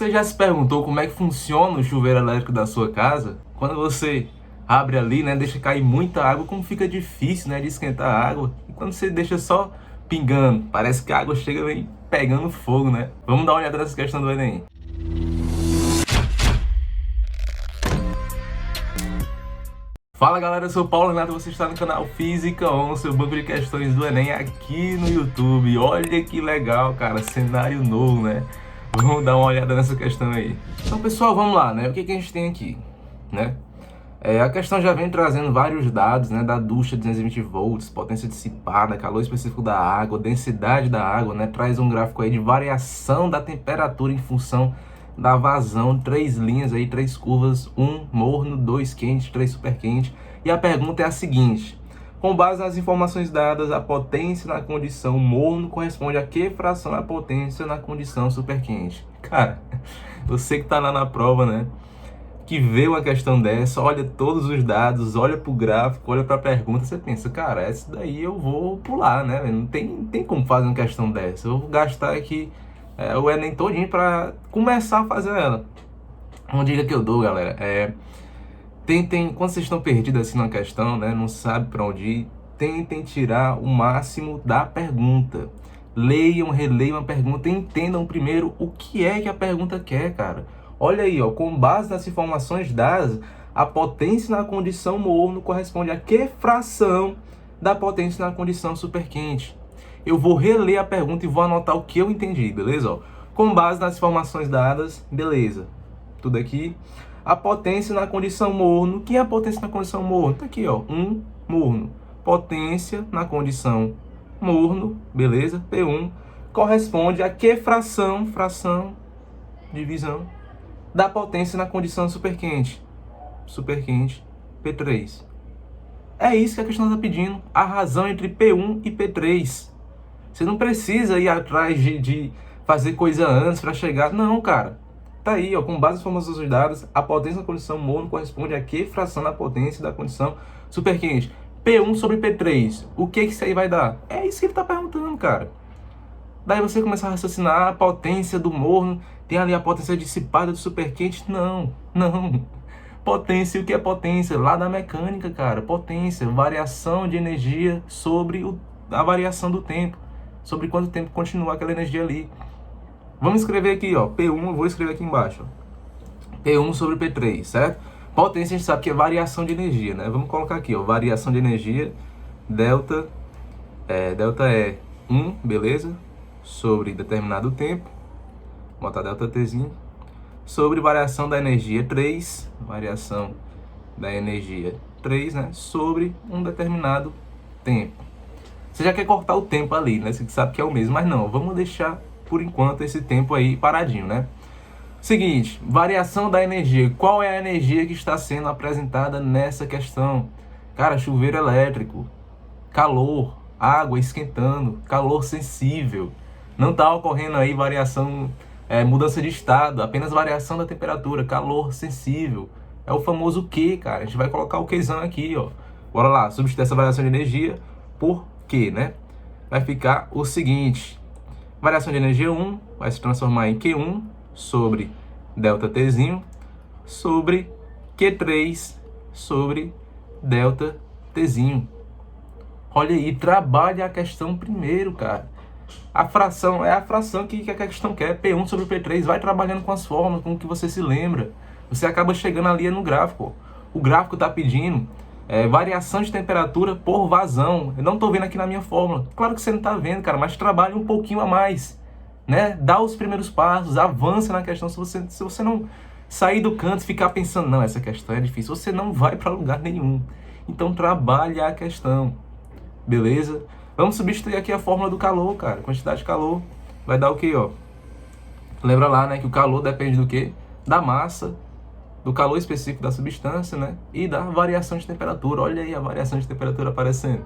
Você já se perguntou como é que funciona o chuveiro elétrico da sua casa? Quando você abre ali, né, deixa cair muita água, como fica difícil, né, de esquentar a água. E quando você deixa só pingando, parece que a água chega bem pegando fogo, né? Vamos dar uma olhada nessa questão do Enem. Fala galera, eu sou o Paulo Renato, você está no canal Física 1, seu banco de questões do Enem aqui no YouTube. Olha que legal, cara, cenário novo, né? Vamos dar uma olhada nessa questão aí. Então pessoal, vamos lá, né? O que a gente tem aqui, né? A questão já vem trazendo vários dados, né? Da ducha 220 volts, potência dissipada, calor específico da água, densidade da água, né? Traz um gráfico aí de variação da temperatura em função da vazão, 3 linhas aí, 3 curvas, 1 morno, 2 quente, 3 super quente. E a pergunta é a seguinte: com base nas informações dadas, a potência na condição morno corresponde a que fração da potência na condição super quente? Cara, você que tá lá na prova, né, que vê uma questão dessa, olha todos os dados, olha pro gráfico, olha pra pergunta, você pensa, cara, essa daí eu vou pular, né? Não tem como fazer uma questão dessa. Eu vou gastar aqui o Enem todinho pra começar a fazer ela. Uma dica que eu dou, galera, quando vocês estão perdidos assim na questão, né, não sabe para onde ir, tentem tirar o máximo da pergunta. Leiam, releiam a pergunta e entendam primeiro o que é que a pergunta quer, cara. Olha aí, ó, com base nas informações dadas, a potência na condição morno corresponde a que fração da potência na condição superquente? Eu vou reler a pergunta e vou anotar o que eu entendi, beleza? Ó, com base nas informações dadas, beleza. Tudo aqui. A potência na condição morno. O que é a potência na condição morno? Tá aqui, ó, 1 morno. Potência na condição morno, beleza? P1 corresponde a que fração, divisão, da potência na condição superquente? Superquente, P3. É isso que a questão está pedindo. A razão entre P1 e P3. Você não precisa ir atrás de fazer coisa antes para chegar. Não, cara. Tá aí, ó, com base nas informações dadas, a potência na condição morno corresponde a que fração da potência da condição superquente? P1 sobre P3. O que isso aí vai dar? É isso que ele tá perguntando, cara. Daí você começa a raciocinar, a potência do morno, tem ali a potência dissipada do superquente. Não. Potência, o que é potência? Lá da mecânica, cara. Potência, variação de energia sobre a variação do tempo. Sobre quanto tempo continua aquela energia ali. Vamos escrever aqui, ó, P1, eu vou escrever aqui embaixo, ó. P1 sobre P3, certo? Potência a gente sabe que é variação de energia, né? Vamos colocar aqui, ó, variação de energia, delta é 1, beleza? Sobre determinado tempo, vou botar delta Tzinho, sobre variação da energia 3, variação da energia 3, né? Sobre um determinado tempo. Você já quer cortar o tempo ali, né? Você sabe que é o mesmo, mas não, vamos deixar por enquanto esse tempo aí paradinho, né? Seguinte, variação da energia. Qual é a energia que está sendo apresentada nessa questão? Cara, chuveiro elétrico, calor, água esquentando, calor sensível. Não está ocorrendo aí variação, mudança de estado, apenas variação da temperatura, calor sensível. É o famoso Q, cara. A gente vai colocar o Qzão aqui, ó. Bora lá, substituir essa variação de energia por Q, né? Vai ficar o seguinte: variação de energia 1 vai se transformar em Q1 sobre delta Tzinho sobre Q3 sobre delta Tzinho. Olha aí, trabalha a questão primeiro, cara. A fração é a fração que a questão quer. P1 sobre P3, vai trabalhando com as fórmulas, com o que você se lembra. Você acaba chegando ali no gráfico. O gráfico está pedindo variação de temperatura por vazão. Eu não estou vendo aqui na minha fórmula. Claro que você não está vendo, cara, mas trabalha um pouquinho a mais, né? Dá os primeiros passos, avança na questão. Se você não sair do canto e ficar pensando, não, essa questão é difícil, você não vai para lugar nenhum. Então trabalha a questão, beleza? Vamos substituir aqui a fórmula do calor, cara. Quantidade de calor vai dar o quê, ó? Lembra lá, né, que o calor depende do quê? Da massa, do calor específico da substância, né? E da variação de temperatura. Olha aí a variação de temperatura aparecendo.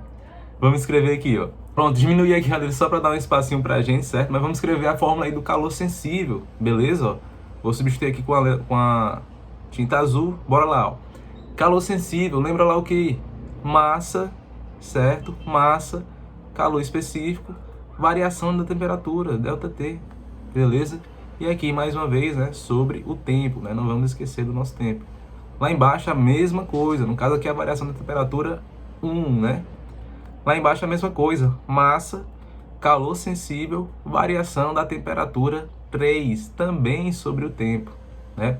Vamos escrever aqui, ó. Pronto, diminuir aqui, galera, só para dar um espacinho pra gente, certo? Mas vamos escrever a fórmula aí do calor sensível, beleza? Ó, vou substituir aqui com a tinta azul. Bora lá, ó. Calor sensível, lembra lá o que? Massa, certo? Massa, calor específico, variação da temperatura, delta T, beleza? E aqui, mais uma vez, né, sobre o tempo, né? Não vamos esquecer do nosso tempo. Lá embaixo, a mesma coisa. No caso aqui, a variação da temperatura 1, né? Lá embaixo, a mesma coisa. Massa, calor sensível, variação da temperatura 3. Também sobre o tempo, né?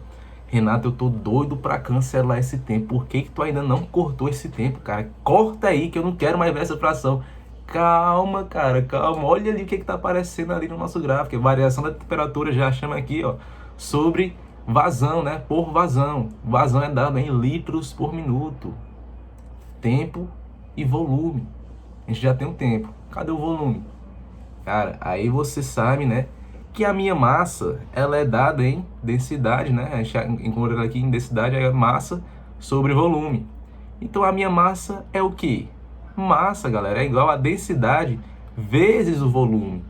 Renato, eu tô doido pra cancelar esse tempo. Por que que tu ainda não cortou esse tempo, cara? Corta aí, que eu não quero mais ver essa fração. Calma, cara, calma. Olha ali o que tá aparecendo ali no nosso gráfico. Variação da temperatura, já chama aqui, ó, sobre vazão, né? Por vazão. Vazão é dado em litros por minuto. Tempo e volume. A gente já tem um tempo. Cadê o volume? Cara, aí você sabe, né, que a minha massa, ela é dada em densidade, né? A gente já encontra aqui em densidade, é massa sobre volume. Então a minha massa é o quê? Massa, galera, é igual a densidade vezes o volume.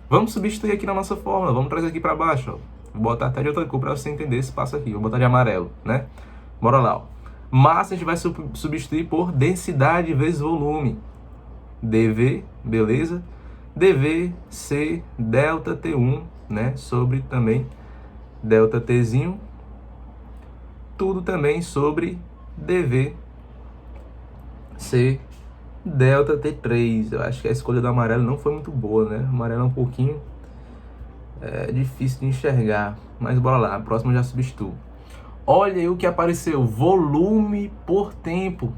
Vamos substituir aqui na nossa fórmula, vamos trazer aqui para baixo, ó. Vou botar até de outra cor para você entender esse passo aqui. Vou botar de amarelo, né? Bora lá, ó. Massa a gente vai substituir por densidade vezes volume. dV, beleza? dV, C, delta T1, né? Sobre também delta Tzinho. Tudo também sobre dV, C, delta T3. Eu acho que a escolha do amarelo não foi muito boa, né? O amarelo é um pouquinho difícil de enxergar. Mas bora lá, a próxima eu já substituo. Olha aí o que apareceu, volume por tempo,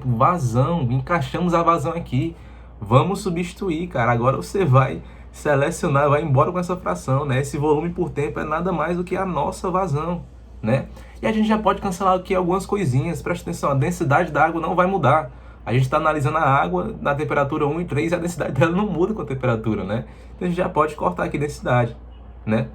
vazão, encaixamos a vazão aqui. Vamos substituir, cara, agora você vai selecionar, vai embora com essa fração, né? Esse volume por tempo é nada mais do que a nossa vazão, né? E a gente já pode cancelar aqui algumas coisinhas, presta atenção, a densidade da água não vai mudar. A gente está analisando a água na temperatura 1 e 3 e a densidade dela não muda com a temperatura, né? Então a gente já pode cortar aqui densidade, né?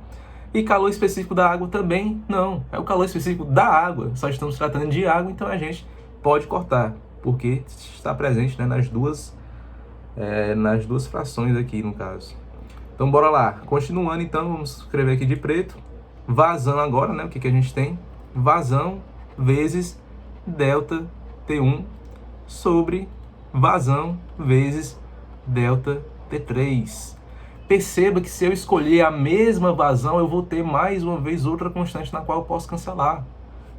E calor específico da água também não, é o calor específico da água, só estamos tratando de água, então a gente pode cortar, porque está presente, né, nas duas frações aqui no caso. Então bora lá, continuando então, vamos escrever aqui de preto, vazão agora, né, o que que a gente tem? Vazão vezes delta T1 sobre vazão vezes delta T3. Perceba que se eu escolher a mesma vazão, eu vou ter mais uma vez outra constante na qual eu posso cancelar.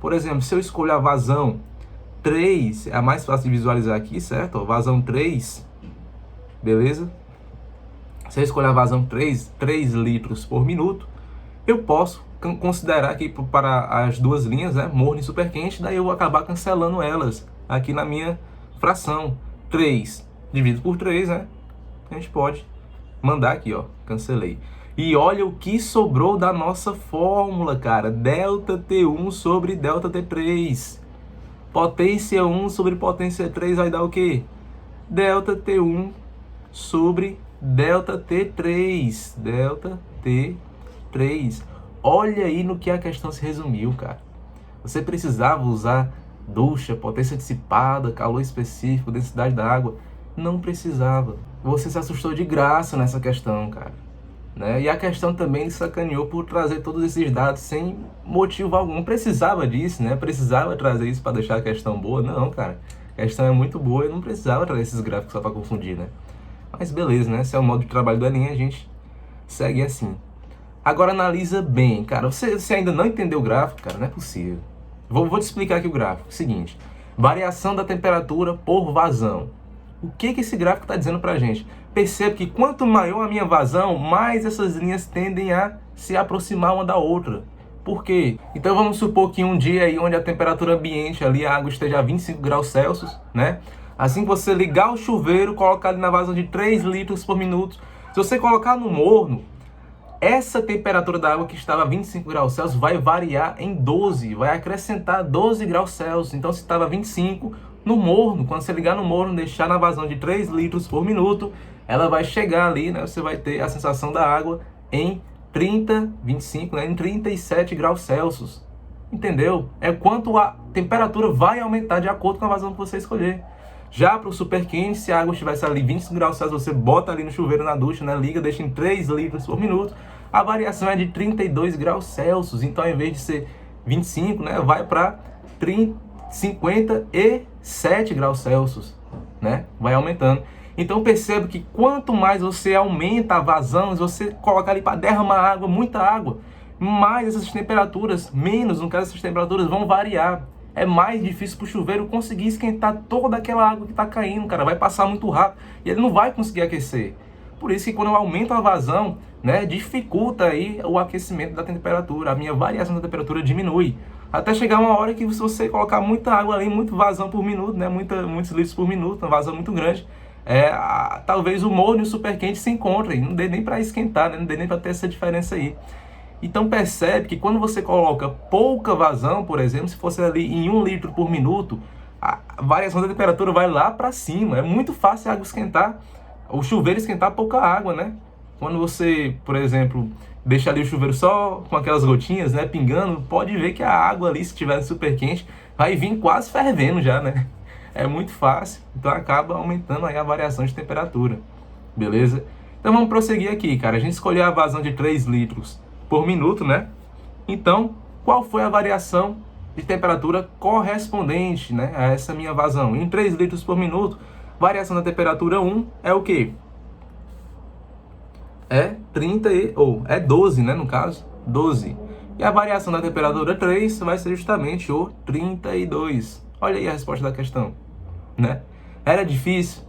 Por exemplo, se eu escolher a vazão 3, é a mais fácil de visualizar aqui, certo? Vazão 3, beleza? Se eu escolher a vazão 3 litros por minuto, eu posso considerar aqui para as duas linhas, né, morno e superquente, daí eu vou acabar cancelando elas aqui na minha fração. 3 dividido por 3, né? A gente pode mandar aqui, ó, cancelei. E olha o que sobrou da nossa fórmula, cara. Delta T1 sobre delta T3. Potência 1 sobre potência 3 vai dar o quê? Delta T1 sobre delta T3. Delta T3. Olha aí no que a questão se resumiu, cara. Você precisava usar ducha, potência dissipada, calor específico, densidade da água. Não precisava. Você se assustou de graça nessa questão, cara, né? E a questão também sacaneou por trazer todos esses dados sem motivo algum. Não precisava disso, né? Precisava trazer isso para deixar a questão boa? Não, cara. A questão é muito boa e não precisava trazer esses gráficos só para confundir, né? Mas beleza, né? Esse é o modo de trabalho do Enem, a gente segue assim. Agora analisa bem, cara. Você ainda não entendeu o gráfico, cara? Não é possível. Vou te explicar aqui o gráfico. Seguinte, variação da temperatura por vazão. O que esse gráfico está dizendo para a gente? Percebe que quanto maior a minha vazão, mais essas linhas tendem a se aproximar uma da outra. Por quê? Então vamos supor que um dia aí onde a temperatura ambiente ali, a água esteja a 25 graus Celsius, né? Assim que você ligar o chuveiro, colocar ali na vazão de 3 litros por minuto. Se você colocar no morno, essa temperatura da água que estava a 25 graus Celsius vai variar em 12, vai acrescentar 12 graus Celsius. Então se estava 25, no morno, quando você ligar no morno, deixar na vazão de 3 litros por minuto, ela vai chegar ali, né? Você vai ter a sensação da água em 25, né? Em 37 graus Celsius. Entendeu? É quanto a temperatura vai aumentar de acordo com a vazão que você escolher. Já para o super quente, se a água estivesse ali 25 graus Celsius, você bota ali no chuveiro, na ducha, né? Liga, deixa em 3 litros por minuto. A variação é de 32 graus Celsius. Então, ao invés de ser 25, né? Vai para 57 graus Celsius, né? Vai aumentando. Então percebe que quanto mais você aumenta a vazão, se você colocar ali para derramar água, muita água, mais essas temperaturas, menos no caso essas temperaturas vão variar. É mais difícil para o chuveiro conseguir esquentar toda aquela água que está caindo, cara. Vai passar muito rápido e ele não vai conseguir aquecer. Por isso que quando eu aumento a vazão, né, dificulta aí o aquecimento da temperatura. A minha variação da temperatura diminui. Até chegar uma hora que se você colocar muita água ali, muito vazão por minuto, né, muitos litros por minuto, uma vazão muito grande, talvez o morno e o super quente se encontrem. Não dê nem para esquentar, né, não dê nem para ter essa diferença aí. Então percebe que quando você coloca pouca vazão, por exemplo, se fosse ali em 1 litro por minuto, a variação da temperatura vai lá para cima. É muito fácil a água esquentar, o chuveiro esquentar pouca água, né? Quando você, por exemplo, deixa ali o chuveiro só com aquelas gotinhas, né, pingando, pode ver que a água ali, se estiver super quente, vai vir quase fervendo já, né? É muito fácil, então acaba aumentando aí a variação de temperatura, beleza? Então vamos prosseguir aqui, cara. A gente escolheu a vazão de 3 litros por minuto, né? Então, qual foi a variação de temperatura correspondente, né, a essa minha vazão? Em 3 litros por minuto, variação da temperatura 1 é o quê? É 12, né, no caso, 12. E a variação da temperatura 3 vai ser justamente o 32. Olha aí a resposta da questão, né? Era difícil?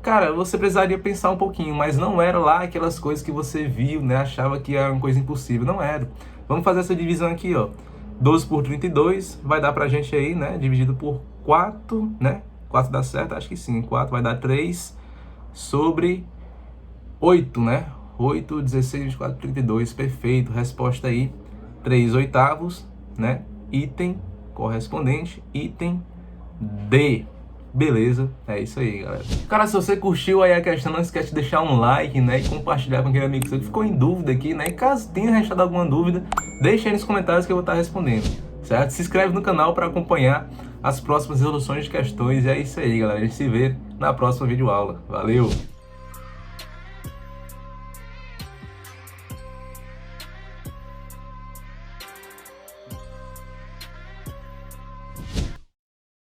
Cara, você precisaria pensar um pouquinho, mas não era lá aquelas coisas que você viu, né? Achava que era uma coisa impossível. Não era. Vamos fazer essa divisão aqui, ó. 12 por 32 vai dar pra gente aí, né? Dividido por 4, né? 4 dá certo? Acho que sim. 4 vai dar 3 sobre 8, né? 8, 16, 24, 32. Perfeito. Resposta aí, 3 oitavos, né? Item correspondente, item D. Beleza, é isso aí, galera. Cara, se você curtiu aí a questão, não esquece de deixar um like, né, e compartilhar com aquele amigo seu que ficou em dúvida aqui, né, e caso tenha restado alguma dúvida, deixa aí nos comentários que eu vou estar respondendo, certo? Se inscreve no canal para acompanhar as próximas resoluções de questões, e é isso aí, galera. A gente se vê na próxima videoaula. Valeu!